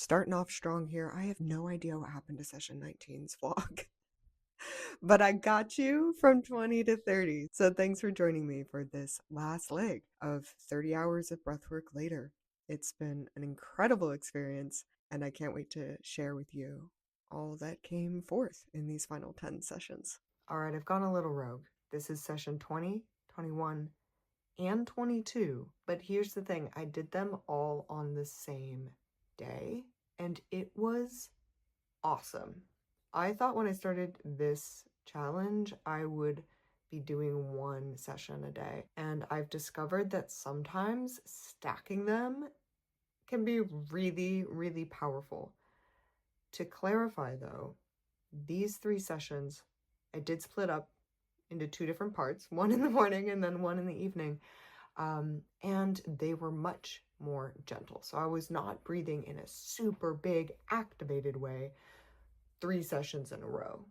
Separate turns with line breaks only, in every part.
Starting off strong here. I have no idea what happened to session 19's vlog, but I got you from 20 to 30. So thanks for joining me for this last leg of 30 hours of breathwork later. It's been an incredible experience, and I can't wait to share with you all that came forth in these final 10 sessions. All right, I've gone a little rogue. This is session 20, 21, and 22, but here's the thing. I did them all on the same day, and it was awesome. I thought when I started this challenge, I would be doing one session a day, and I've discovered that sometimes stacking them can be really, really powerful. To clarify though, these 3 sessions, I did split up into 2 different parts, one in the morning and then one in the evening. And they were much more gentle. So I was not breathing in a super big activated way 3 sessions in a row,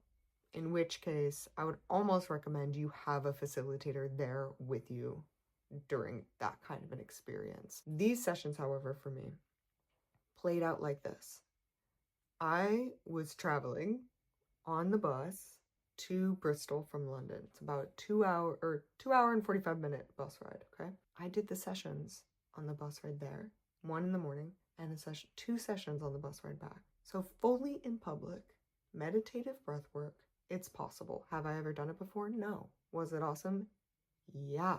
in which case I would almost recommend you have a facilitator there with you during that kind of an experience. These sessions, however, for me, played out like this. I was traveling on the bus to Bristol from London. It's about 2 hour and 45-minute bus ride, okay? I did the sessions on the bus ride there, 1 in the morning, and 2 sessions on the bus ride back. So fully in public, meditative breath work, it's possible. Have I ever done it before? No. Was it awesome? Yeah,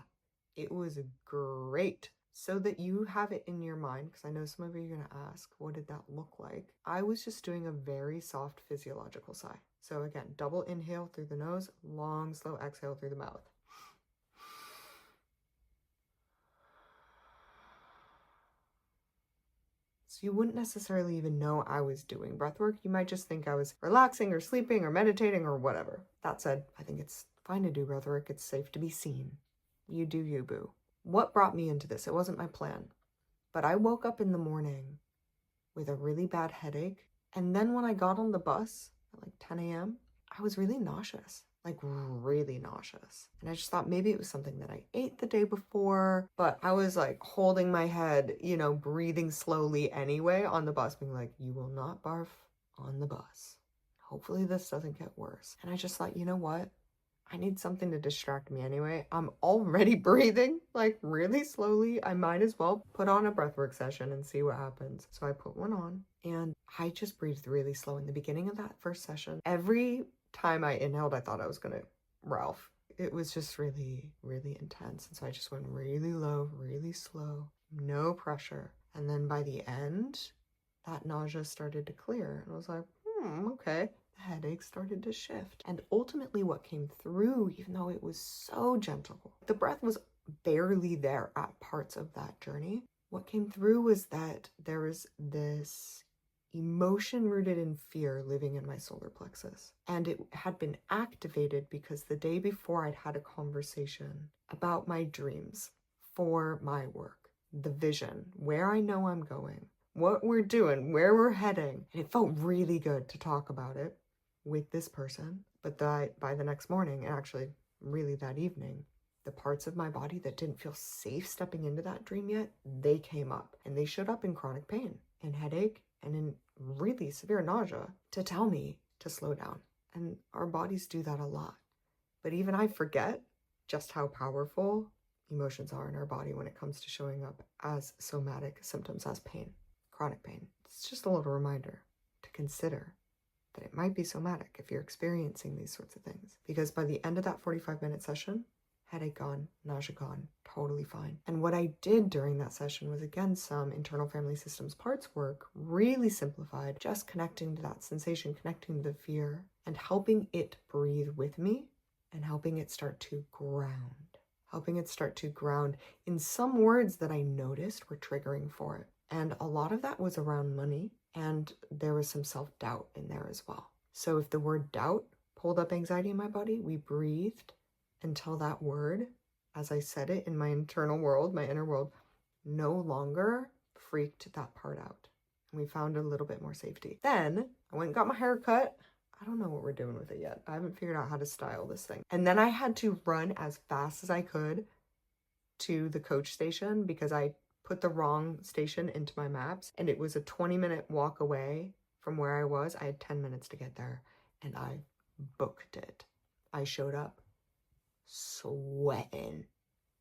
it was great. So that you have it in your mind, because I know some of you are going to ask, what did that look like? I was just doing a very soft physiological sigh. So again, double inhale through the nose, long, slow exhale through the mouth. So you wouldn't necessarily even know I was doing breath work. You might just think I was relaxing or sleeping or meditating or whatever. That said, I think it's fine to do breath work. It's safe to be seen. You do you, boo. What brought me into this? It wasn't my plan. But I woke up in the morning with a really bad headache. And then when I got on the bus at like 10 a.m., I was really nauseous, like really nauseous. And I just thought maybe it was something that I ate the day before, but I was like holding my head, breathing slowly anyway on the bus, being like, you will not barf on the bus. Hopefully this doesn't get worse. And I just thought, you know what? I need something to distract me anyway. I'm already breathing like really slowly. I might as well put on a breathwork session and see what happens. So I put one on and I just breathed really slow in the beginning of that first session. Every time I inhaled, I thought I was gonna Ralph. It was just really, really intense. And so I just went really low, really slow, no pressure. And then by the end, that nausea started to clear. And I was like, okay. The headache started to shift. And ultimately what came through, even though it was so gentle, the breath was barely there at parts of that journey. What came through was that there was this emotion rooted in fear living in my solar plexus. And it had been activated because the day before I'd had a conversation about my dreams for my work, the vision, where I know I'm going, what we're doing, where we're heading. And it felt really good to talk about it with this person. But by the next morning, and actually really that evening, the parts of my body that didn't feel safe stepping into that dream yet, they came up. And they showed up in chronic pain and headache and in really severe nausea to tell me to slow down. And our bodies do that a lot. But even I forget just how powerful emotions are in our body when it comes to showing up as somatic symptoms, as pain, chronic pain. It's just a little reminder to consider that it might be somatic if you're experiencing these sorts of things. Because by the end of that 45-minute session, headache gone, nausea gone, totally fine. And what I did during that session was, again, some internal family systems parts work, really simplified, just connecting to that sensation, connecting to the fear, and helping it breathe with me, and helping it start to ground. Helping it start to ground in some words that I noticed were triggering for it. And a lot of that was around money, and there was some self-doubt in there as well. So if the word doubt pulled up anxiety in my body, we breathed until that word, as I said it in my internal world, my inner world, no longer freaked that part out. And we found a little bit more safety. Then I went and got my hair cut. I don't know what we're doing with it yet. I haven't figured out how to style this thing. And then I had to run as fast as I could to the coach station because I put the wrong station into my maps, and it was a 20-minute walk away from where I was. I had 10 minutes to get there, and I booked it. I showed up sweating,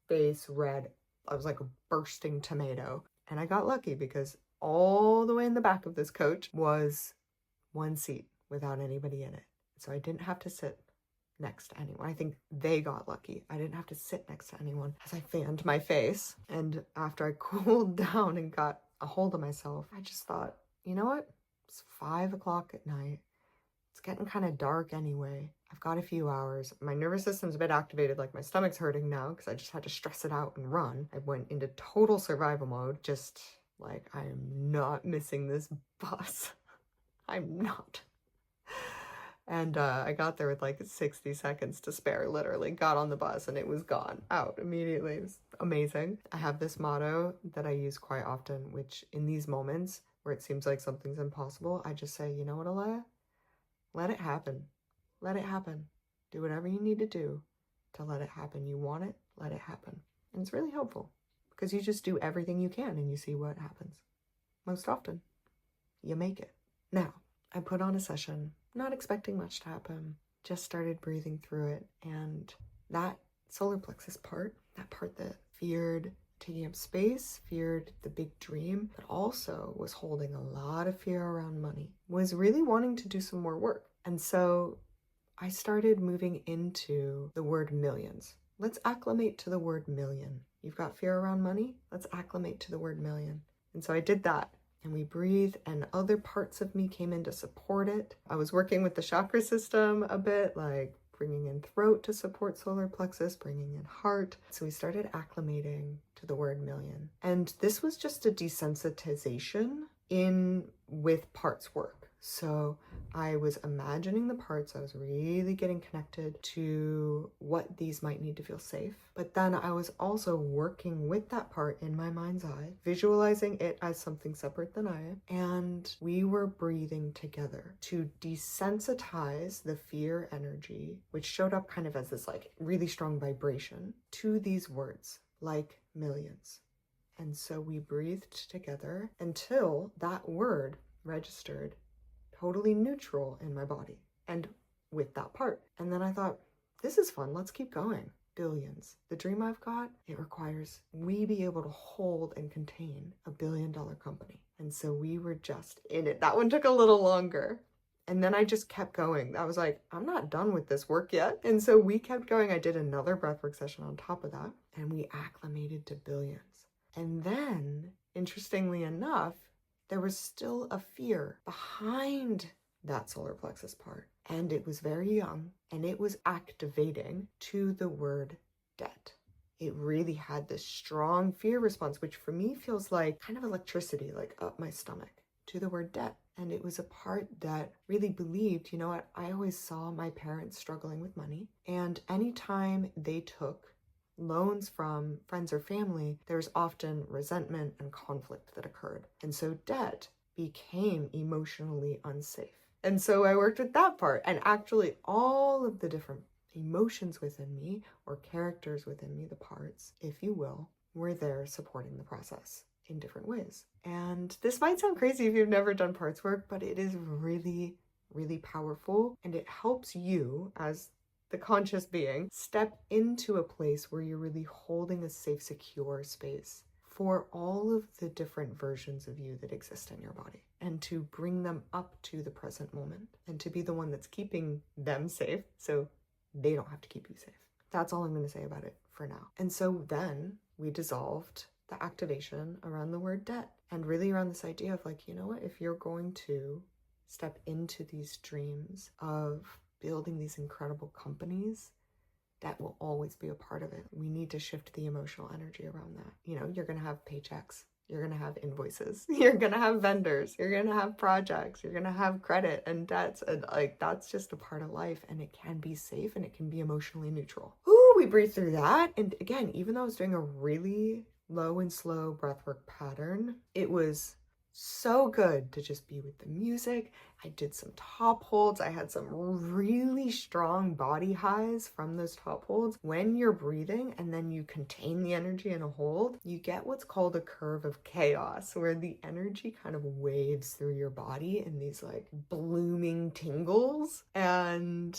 face red. I was like a bursting tomato. And I got lucky because all the way in the back of this coach was one seat without anybody in it. So I didn't have to sit next to anyone. I think they got lucky. I didn't have to sit next to anyone as I fanned my face. And after I cooled down and got a hold of myself, I just thought, you know what? It's 5 o'clock at night. It's getting kind of dark anyway. I've got a few hours. My nervous system's a bit activated, like my stomach's hurting now because I just had to stress it out and run. I went into total survival mode, just like, I am not missing this bus. I'm not. And I got there with like 60 seconds to spare, literally. Got on the bus and it was gone, out immediately. It was amazing. I have this motto that I use quite often, which in these moments where it seems like something's impossible, I just say, you know what, Alea? Let it happen. Let it happen. Do whatever you need to do to let it happen. You want it, let it happen. And it's really helpful because you just do everything you can and you see what happens. Most often, you make it. Now, I put on a session, not expecting much to happen, just started breathing through it. And that solar plexus part, that part that feared taking up space, feared the big dream, but also was holding a lot of fear around money, was really wanting to do some more work. And so I started moving into the word millions. Let's acclimate to the word million. You've got fear around money? Let's acclimate to the word million. And so I did that. And we breathed, and other parts of me came in to support it. I was working with the chakra system a bit, like bringing in throat to support solar plexus, bringing in heart. So we started acclimating to the word million. And this was just a desensitization in with parts work. So I was imagining the parts. I was really getting connected to what these might need to feel safe. But then I was also working with that part in my mind's eye, visualizing it as something separate than I am. And we were breathing together to desensitize the fear energy, which showed up kind of as this like really strong vibration, to these words, like millions. And so we breathed together until that word registered totally neutral in my body and with that part. And then I thought, this is fun. Let's keep going. Billions. The dream I've got, it requires we be able to hold and contain $1 billion company. And so we were just in it. That one took a little longer. And then I just kept going. I was like, I'm not done with this work yet. And so we kept going. I did another breathwork session on top of that, and we acclimated to billions. And then, interestingly enough, there was still a fear behind that solar plexus part. And it was very young, and it was activating to the word debt. It really had this strong fear response, which for me feels like kind of electricity, like up my stomach, to the word debt. And it was a part that really believed, you know what, I always saw my parents struggling with money. And anytime they took loans from friends or family, there's often resentment and conflict that occurred. And so debt became emotionally unsafe. And so I worked with that part, and actually all of the different emotions within me, or characters within me, the parts, if you will, were there supporting the process in different ways. And this might sound crazy if you've never done parts work, but it is really, really powerful, and it helps you as the conscious being step into a place where you're really holding a safe, secure space for all of the different versions of you that exist in your body, and to bring them up to the present moment, and to be the one that's keeping them safe so they don't have to keep you safe. That's all I'm going to say about it for now. And so then we dissolved the activation around the word debt, and really around this idea of like, you know what, if you're going to step into these dreams of building these incredible companies, that will always be a part of it. We need to shift the emotional energy around that. You know, you're going to have paychecks, you're going to have invoices, you're going to have vendors, you're going to have projects, you're going to have credit and debts, and like that's just a part of life, and it can be safe and it can be emotionally neutral. Ooh, we breathe through that. And again, even though I was doing a really low and slow breathwork pattern, it was so good to just be with the music. I did some top holds. I had some really strong body highs from those top holds. When you're breathing and then you contain the energy in a hold, you get what's called a curve of chaos, where the energy kind of waves through your body in these like blooming tingles. And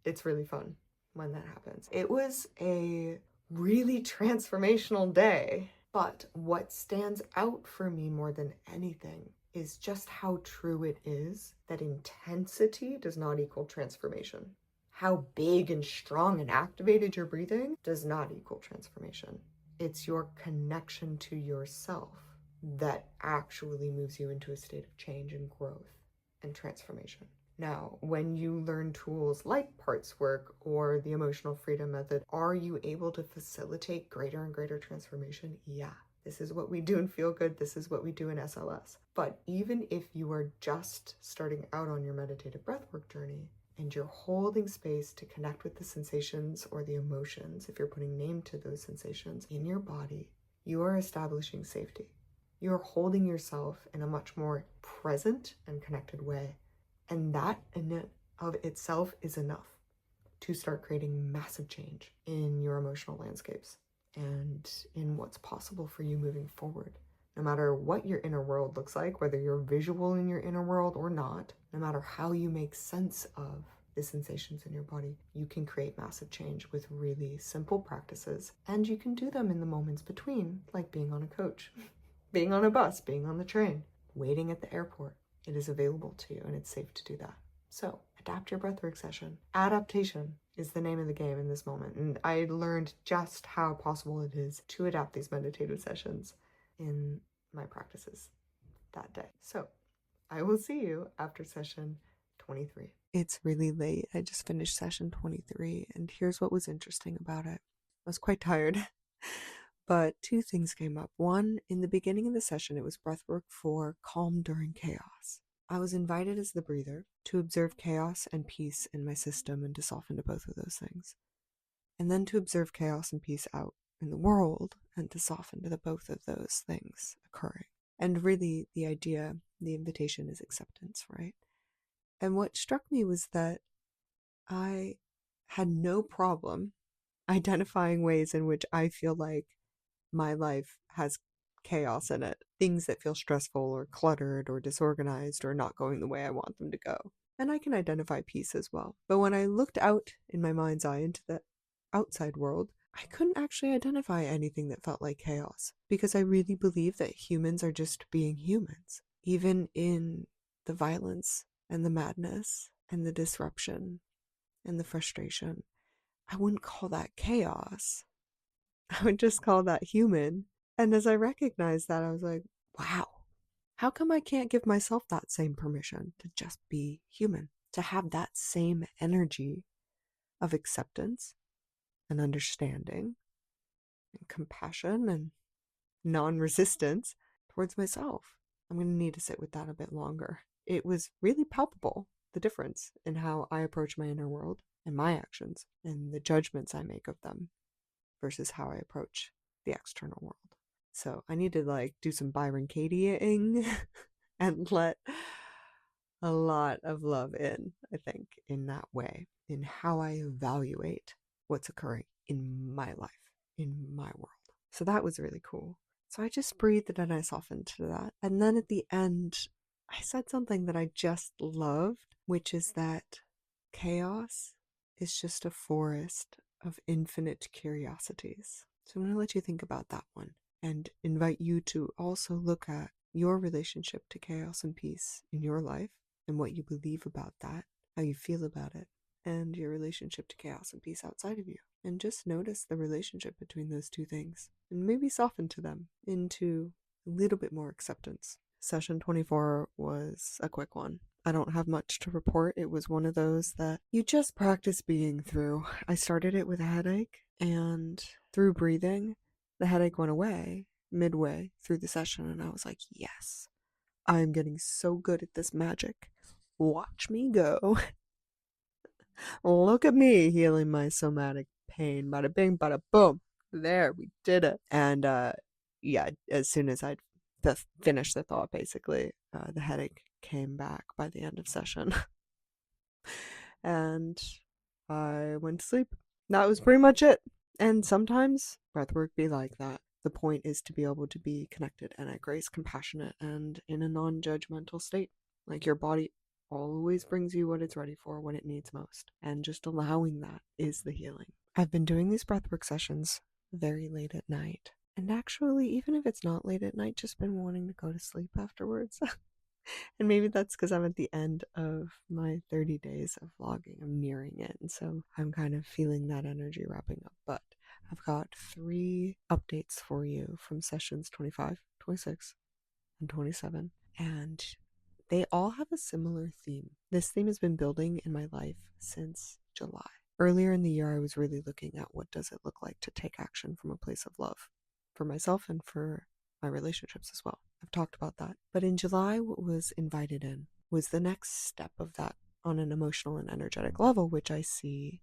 it's really fun when that happens. It was a really transformational day. But what stands out for me more than anything is just how true it is that intensity does not equal transformation. How big and strong and activated you're breathing does not equal transformation. It's your connection to yourself that actually moves you into a state of change and growth and transformation. Now, when you learn tools like parts work or the emotional freedom method, are you able to facilitate greater and greater transformation? Yeah. This is what we do in Feel Good. This is what we do in SLS. But even if you are just starting out on your meditative breathwork journey and you're holding space to connect with the sensations or the emotions, if you're putting name to those sensations in your body, you are establishing safety. You're holding yourself in a much more present and connected way. And that in of itself is enough to start creating massive change in your emotional landscapes and in what's possible for you moving forward. No matter what your inner world looks like, whether you're visual in your inner world or not, no matter how you make sense of the sensations in your body, you can create massive change with really simple practices. And you can do them in the moments between, like being on a coach, being on a bus, being on the train, waiting at the airport. It is available to you and it's safe to do that. So adapt your breathwork session. Adaptation is the name of the game in this moment. And I learned just how possible it is to adapt these meditative sessions in my practices that day. So I will see you after session 23. It's really late. I just finished session 23, and here's what was interesting about it. I was quite tired. But two things came up. One, in the beginning of the session, it was breathwork for calm during chaos. I was invited as the breather to observe chaos and peace in my system and to soften to both of those things. And then to observe chaos and peace out in the world and to soften to the both of those things occurring. And really, the idea, the invitation is acceptance, right? And what struck me was that I had no problem identifying ways in which I feel like my life has chaos in it, things that feel stressful or cluttered or disorganized or not going the way I want them to go. And I can identify peace as well. But when I looked out in my mind's eye into the outside world, I couldn't actually identify anything that felt like chaos because I really believe that humans are just being humans, even in the violence and the madness and the disruption and the frustration. I wouldn't call that chaos. I would just call that human. And as I recognized that, I was like, wow, how come I can't give myself that same permission to just be human, to have that same energy of acceptance and understanding and compassion and non-resistance towards myself? I'm going to need to sit with that a bit longer. It was really palpable, the difference in how I approach my inner world and my actions and the judgments I make of them versus how I approach the external world. So I need to do some Byron Katieing and let a lot of love in, I think, in that way, in how I evaluate what's occurring in my life, in my world. So that was really cool. So I just breathed and I softened to that. And then at the end, I said something that I just loved, which is that chaos is just a forest of infinite curiosities. So I'm going to let you think about that one and invite you to also look at your relationship to chaos and peace in your life and what you believe about that, how you feel about it, and your relationship to chaos and peace outside of you. And just notice the relationship between those two things and maybe soften to them into a little bit more acceptance. Session 24 was a quick one. I don't have much to report. It was one of those that you just practice being through. I started it with a headache, and through breathing, the headache went away midway through the session, and I was like, yes, I'm getting so good at this magic. Watch me go. Look at me healing my somatic pain. Bada bing, bada boom. There, we did it. And yeah, as soon as I'd to finish the thought, basically, the headache came back by the end of session. And I went to sleep. That was pretty much it. And sometimes breathwork be like that. The point is to be able to be connected and at grace, compassionate, and in a non-judgmental state. Like your body always brings you what it's ready for when it needs most. And just allowing that is the healing. I've been doing these breathwork sessions very late at night. And actually, even if it's not late at night, just been wanting to go to sleep afterwards. And maybe that's because I'm at the end of my 30 days of vlogging. I'm nearing it. And so I'm kind of feeling that energy wrapping up. But I've got 3 updates for you from sessions 25, 26, and 27. And they all have a similar theme. This theme has been building in my life since July. Earlier in the year, I was really looking at what does it look like to take action from a place of love for myself and for my relationships as well. I've talked about that. But in July, what was invited in was the next step of that on an emotional and energetic level, which I see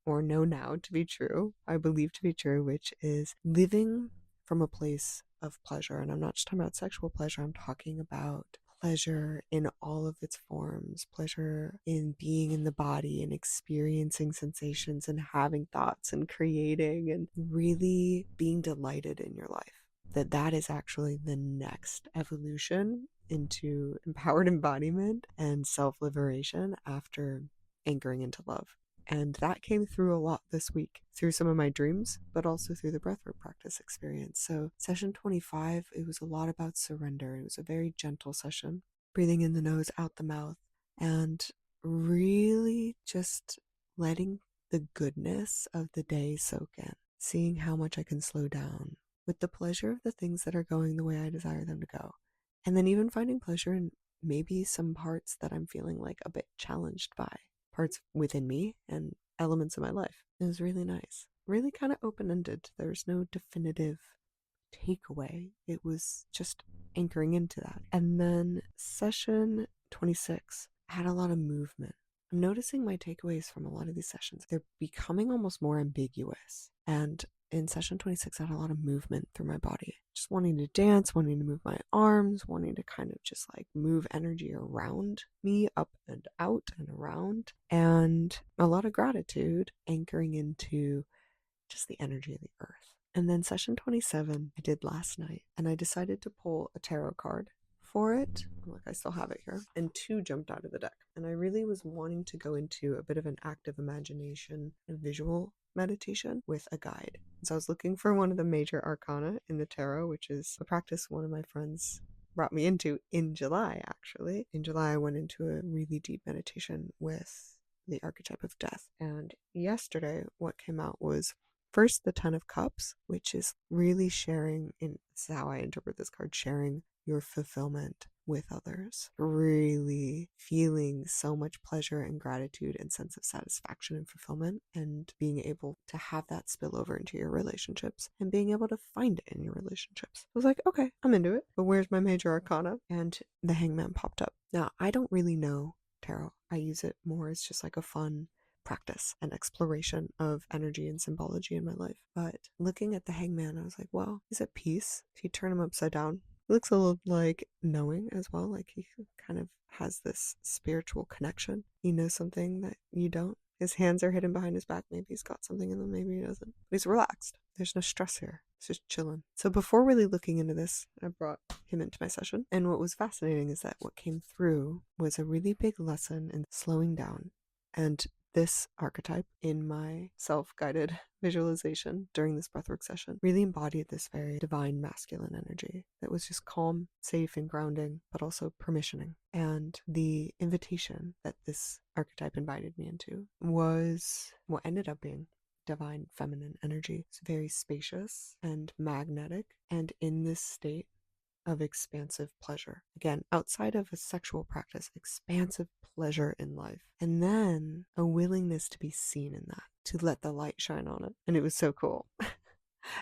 or know now to be true, I believe to be true, which is living from a place of pleasure. And I'm not just talking about sexual pleasure, I'm talking about pleasure in all of its forms, pleasure in being in the body and experiencing sensations and having thoughts and creating and really being delighted in your life. That is actually the next evolution into empowered embodiment and self-liberation after anchoring into love. And that came through a lot this week, through some of my dreams, but also through the breathwork practice experience. So session 25, it was a lot about surrender. It was a very gentle session, breathing in the nose, out the mouth, and really just letting the goodness of the day soak in, seeing how much I can slow down with the pleasure of the things that are going the way I desire them to go. And then even finding pleasure in maybe some parts that I'm feeling like a bit challenged by, parts within me and elements of my life. It was really nice. Really kind of open-ended. There's no definitive takeaway. It was just anchoring into that. And then session 26 had a lot of movement. I'm noticing my takeaways from a lot of these sessions. They're becoming almost more ambiguous. And in session 26, I had a lot of movement through my body. Just wanting to dance, wanting to move my arms, wanting to kind of just like move energy around me, up and out and around. And a lot of gratitude anchoring into just the energy of the earth. And then session 27 I did last night, and I decided to pull a tarot card for it. Look, I still have it here. And 2 jumped out of the deck. And I really was wanting to go into a bit of an active imagination and visual meditation with a guide. So I was looking for one of the major arcana in the tarot, which is a practice one of my friends brought me into in July, actually. In July, I went into a really deep meditation with the archetype of death. And yesterday, what came out was first the Ten of Cups, which is really sharing, in this is how I interpret this card, sharing your fulfillment with others, really feeling so much pleasure and gratitude and sense of satisfaction and fulfillment, and being able to have that spill over into your relationships and being able to find it in your relationships. I was like, okay, I'm into it, but where's my major arcana? And the Hangman popped up. Now, I don't really know tarot. I use it more as just like a fun practice and exploration of energy and symbology in my life. But looking at the Hangman, I was like, well, he's at peace. If you turn him upside down, he looks a little like knowing as well, like he kind of has this spiritual connection. He knows something that you don't. His hands are hidden behind his back. Maybe he's got something in them, maybe he doesn't. But he's relaxed. There's no stress here. He's just chilling. So before really looking into this, I brought him into my session. And what was fascinating is that what came through was a really big lesson in slowing down. And this archetype in my self-guided visualization during this breathwork session really embodied this very divine masculine energy that was just calm, safe, and grounding, but also permissioning. And the invitation that this archetype invited me into was what ended up being divine feminine energy. It's very spacious and magnetic, and in this state of expansive pleasure. Again, outside of a sexual practice, expansive pleasure in life. And then a willingness to be seen in that, to let the light shine on it. And it was so cool.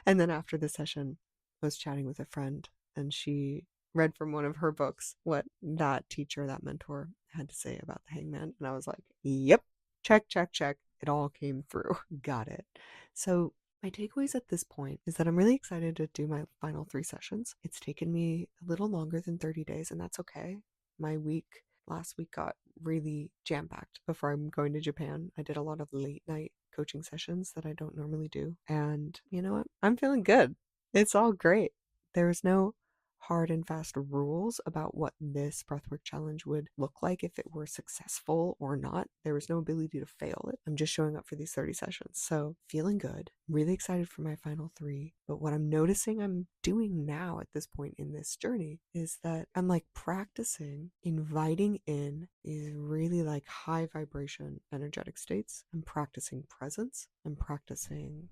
And then after the session, I was chatting with a friend, and she read from one of her books what that teacher, that mentor, had to say about the Hangman. And I was like, yep, check, check, check. It all came through. Got it. So My takeaways at this point is that I'm really excited to do my final 3 sessions. It's taken me a little longer than 30 days, and that's okay. My last week got really jam packed before I'm going to Japan. I did a lot of late night coaching sessions that I don't normally do. And you know what? I'm feeling good. It's all great. There is no hard and fast rules about what this breathwork challenge would look like if it were successful or not. There was no ability to fail it. I'm just showing up for these 30 sessions. So feeling good, really excited for my final 3. But what I'm noticing I'm doing now at this point in this journey is that I'm like practicing inviting in these really like high vibration energetic states. I'm practicing presence. I'm practicing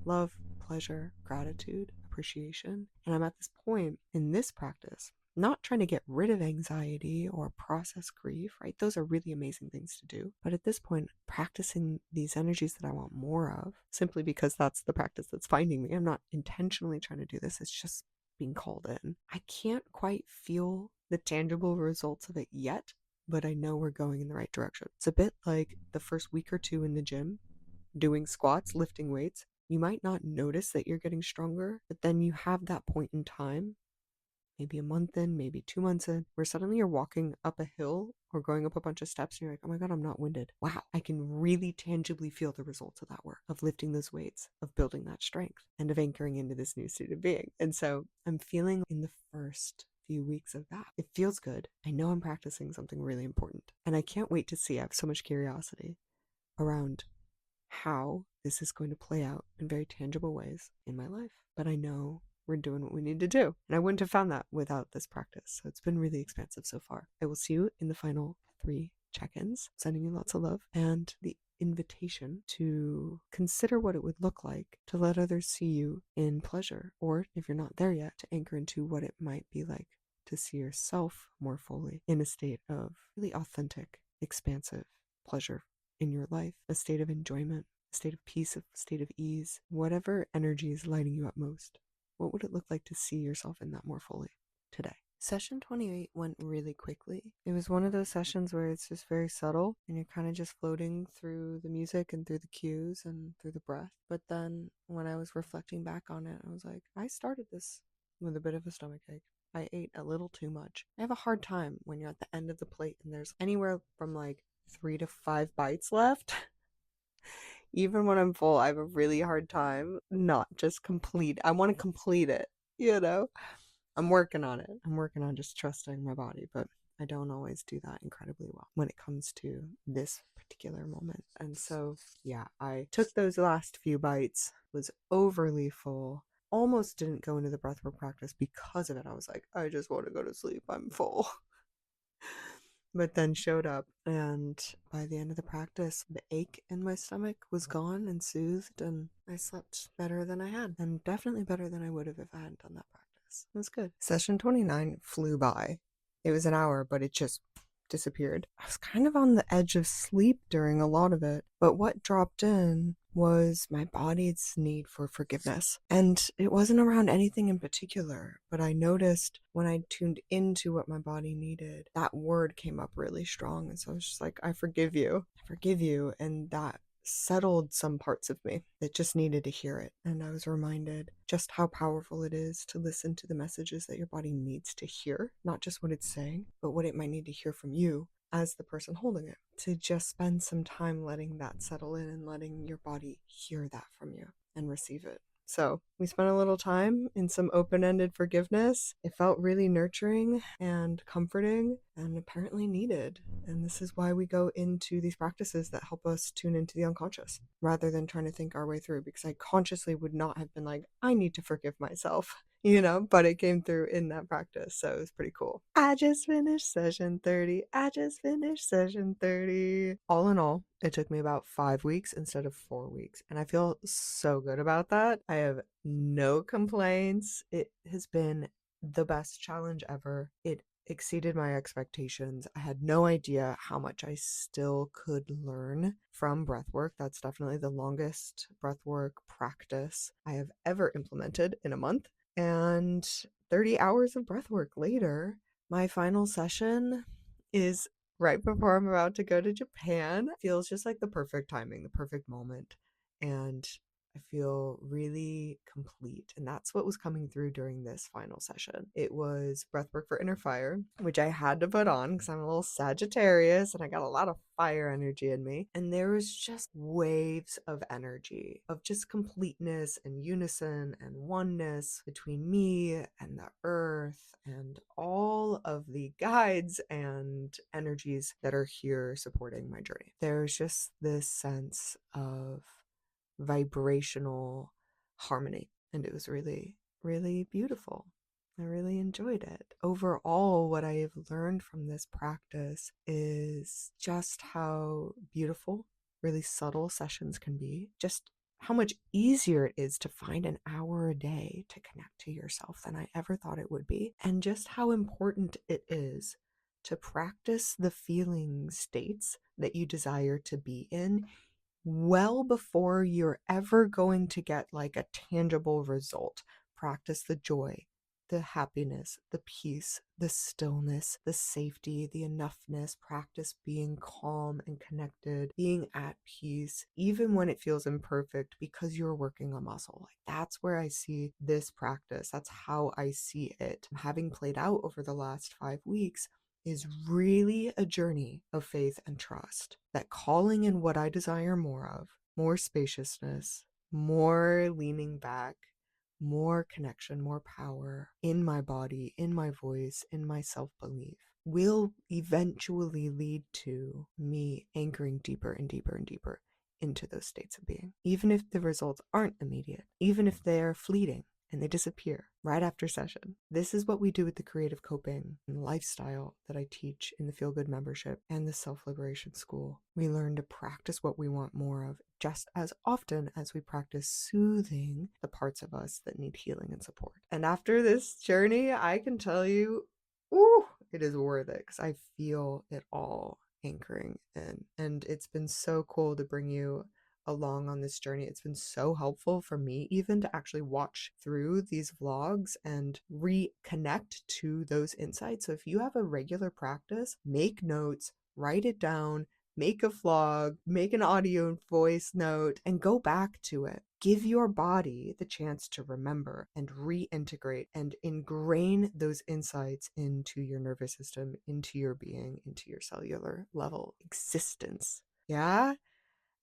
love, pleasure, gratitude, appreciation. And I'm at this point in this practice, not trying to get rid of anxiety or process grief, right? Those are really amazing things to do. But at this point, practicing these energies that I want more of, simply because that's the practice that's finding me. I'm not intentionally trying to do this, it's just being called in. I can't quite feel the tangible results of it yet, but I know we're going in the right direction. It's a bit like the first week or two in the gym, doing squats, lifting weights. You might not notice that you're getting stronger, but then you have that point in time, maybe a month in, maybe 2 months in, where suddenly you're walking up a hill or going up a bunch of steps and you're like, oh my God, I'm not winded. Wow, I can really tangibly feel the results of that work, of lifting those weights, of building that strength, and of anchoring into this new state of being. And so I'm feeling in the first few weeks of that. It feels good. I know I'm practicing something really important. And I can't wait to see. I have so much curiosity around how this is going to play out in very tangible ways in my life. But I know we're doing what we need to do. And I wouldn't have found that without this practice. So it's been really expansive so far. I will see you in the final 3 check-ins. Sending you lots of love and the invitation to consider what it would look like to let others see you in pleasure, or if you're not there yet, to anchor into what it might be like to see yourself more fully in a state of really authentic, expansive pleasure in your life, a state of enjoyment, a state of peace, a state of ease, whatever energy is lighting you up most. What would it look like to see yourself in that more fully today? Session 28 went really quickly. It was one of those sessions where it's just very subtle and you're kind of just floating through the music and through the cues and through the breath. But then when I was reflecting back on it, I was like, I started this with a bit of a stomachache. I ate a little too much. I have a hard time when you're at the end of the plate and there's anywhere from like 3 to 5 bites left. Even when I'm full, I have a really hard time not just complete. I want to complete it, you know? I'm working on it. I'm working on just trusting my body, but I don't always do that incredibly well when it comes to this particular moment. And so, yeah, I took those last few bites, was overly full, almost didn't go into the breathwork practice because of it. I was like, I just want to go to sleep. I'm full. But then showed up, and by the end of the practice, the ache in my stomach was gone and soothed, and I slept better than I had, and definitely better than I would have if I hadn't done that practice. It was good. Session 29 flew by. It was an hour, but it just disappeared. I was kind of on the edge of sleep during a lot of it, but what dropped in was my body's need for forgiveness. And it wasn't around anything in particular, but I noticed when I tuned into what my body needed, that word came up really strong. And so I was just like, I forgive you. I forgive you. And that settled some parts of me that just needed to hear it. And I was reminded just how powerful it is to listen to the messages that your body needs to hear, not just what it's saying, but what it might need to hear from you as the person holding it. To just spend some time letting that settle in and letting your body hear that from you and receive it. So we spent a little time in some open-ended forgiveness. It felt really nurturing and comforting and apparently needed. And this is why we go into these practices that help us tune into the unconscious rather than trying to think our way through, because I consciously would not have been like, I need to forgive myself, but it came through in that practice. So it was pretty cool. I just finished session 30. I just finished session 30. All in all, it took me about 5 weeks instead of 4 weeks. And I feel so good about that. I have no complaints. It has been the best challenge ever. It exceeded my expectations. I had no idea how much I still could learn from breathwork. That's definitely the longest breathwork practice I have ever implemented in a month. And 30 hours of breathwork later, my final session is right before I'm about to go to Japan. Feels just like the perfect timing, the perfect moment. And I feel really complete. And that's what was coming through during this final session. It was Breathwork for Inner Fire, which I had to put on because I'm a little Sagittarius and I got a lot of fire energy in me. And there was just waves of energy, of just completeness and unison and oneness between me and the earth and all of the guides and energies that are here supporting my journey. There's just this sense of vibrational harmony, and it was really, really beautiful. I really enjoyed it. Overall, what I have learned from this practice is just how beautiful really subtle sessions can be, just how much easier it is to find an hour a day to connect to yourself than I ever thought it would be, and just how important it is to practice the feeling states that you desire to be in well before you're ever going to get like a tangible result. Practice the joy, the happiness, the peace, the stillness, the safety, the enoughness. Practice being calm and connected, being at peace, even when it feels imperfect, because you're working a muscle. Like, that's where I see this practice. That's how I see it. Having played out over the last 5 weeks, is really a journey of faith and trust. That calling in what I desire more of, more spaciousness, more leaning back, more connection, more power in my body, in my voice, in my self-belief, will eventually lead to me anchoring deeper and deeper and deeper into those states of being. Even if the results aren't immediate, even if they're fleeting, and they disappear right after session. This is what we do with the creative coping and lifestyle that I teach in the Feel Good membership and the Self-Liberation School. We learn to practice what we want more of just as often as we practice soothing the parts of us that need healing and support. And after this journey, I can tell you, ooh, it is worth it because I feel it all anchoring in. And it's been so cool to bring you along on this journey. It's been so helpful for me even to actually watch through these vlogs and reconnect to those insights. So if you have a regular practice, make notes, write it down, make a vlog, make an audio voice note, and go back to it. Give your body the chance to remember and reintegrate and ingrain those insights into your nervous system, into your being, into your cellular level existence. Yeah?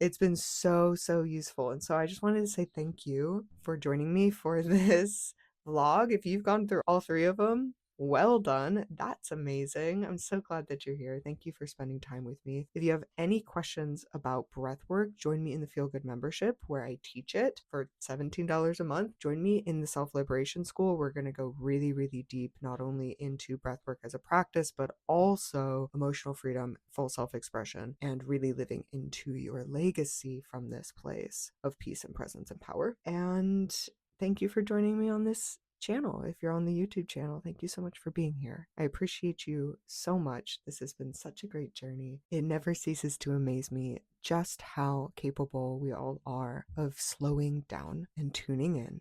It's been so, so useful. And so I just wanted to say thank you for joining me for this vlog. If you've gone through all 3 of them, well done. That's amazing. I'm so glad that you're here. Thank you for spending time with me. If you have any questions about breathwork, join me in the Feel Good membership where I teach it for $17 a month. Join me in the Self-Liberation School. We're going to go really, really deep, not only into breathwork as a practice, but also emotional freedom, full self-expression, and really living into your legacy from this place of peace and presence and power. And thank you for joining me on this channel. If you're on the YouTube channel, thank you so much for being here. I appreciate you so much. This has been such a great journey. It never ceases to amaze me just how capable we all are of slowing down and tuning in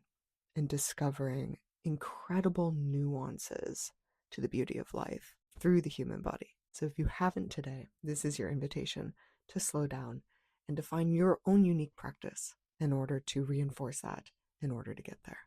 and discovering incredible nuances to the beauty of life through the human body. So if you haven't today, this is your invitation to slow down and to find your own unique practice in order to reinforce that, in order to get there.